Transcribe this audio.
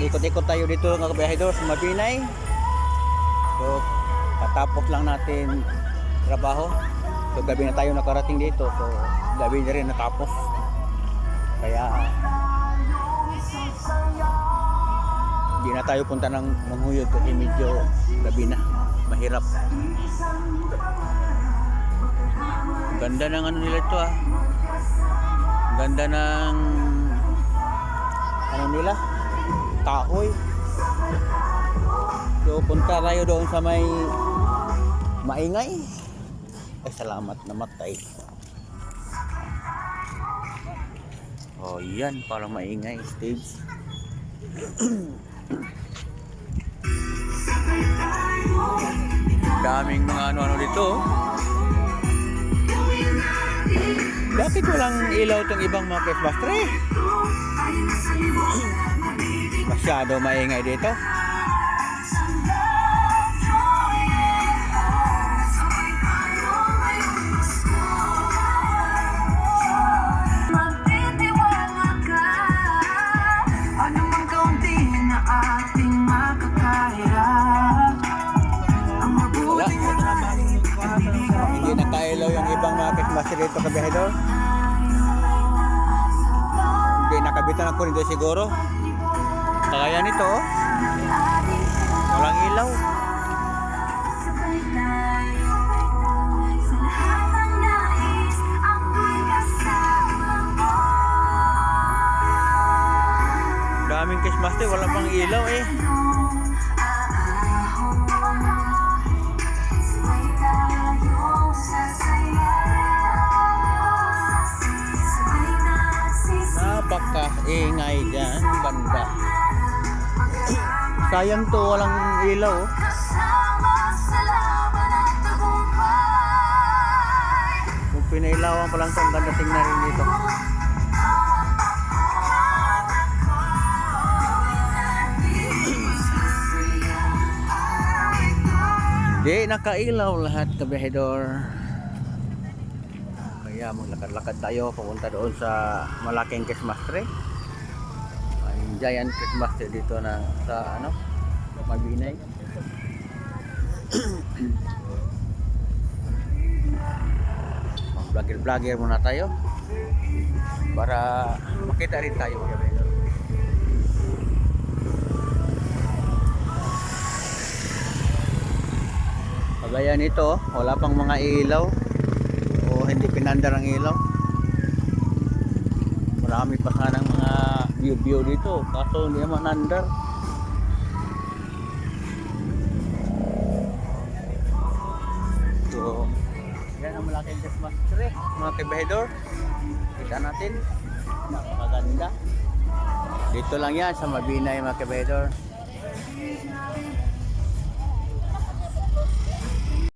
Ikot-ikot tayo dito mga kabiyahedor sa Mabinay. So, katapos lang natin trabaho. So, gabi na tayo nakarating dito. So, gabi na rin natapos. Kaya, hindi na tayo punta ng Huyod kasi medyo gabi na. Mahirap. Ganda ng ano nila ito ah. Ganda ng ano nila? Kahoy. So punta tayo doon sa may maingay. Ay salamat namatay. Oh yan parang maingay stage. Daming mga ano-ano dito. Bakit walang ilaw tong ibang mga Quezbastre? Masyado maingay dito. Magtitiwala ka, ano mang kaunti na ating makakaya. Ang Wala. mabuting Hindi nakailaw yung ibang mga Quezbastre dito kabiyahedor. Hindi nakabitan ng kuryente siguro. Kagaya nito oh. Walang ilaw. sabay tayo sa lahat ng nais, ako'y kasama mo. Daming Quezbastre, wala pang ilaw eh. Sabay tayo sasaya, sabay nagsisisi. Napaka-ingay dyan, banda. Sayang to, walang ilaw oh. Kasama sa laban at tagumpay. Kung pinailawan pa lang ito, ang ganda tingnan rin dito. Di, nakailaw lahat kabiyahedor. Kaya maglakad-lakad tayo papunta doon sa malaking Quezbastre. Ang giant Quezbastre dito na sa ano, Mabinay. Vlogger muna tayo para makita rin tayo kabiyahedor. Kagaya nito, wala pang mga ilaw o hindi pinandar ang ilaw. Marami pa sanang mga view dito kaso hindi naman nandar. So, yan ang malaking Quezbastre mga kabiyahedor. Kita natin, napakaganda. Dito lang yan sa Mabinay mga kabiyahedor.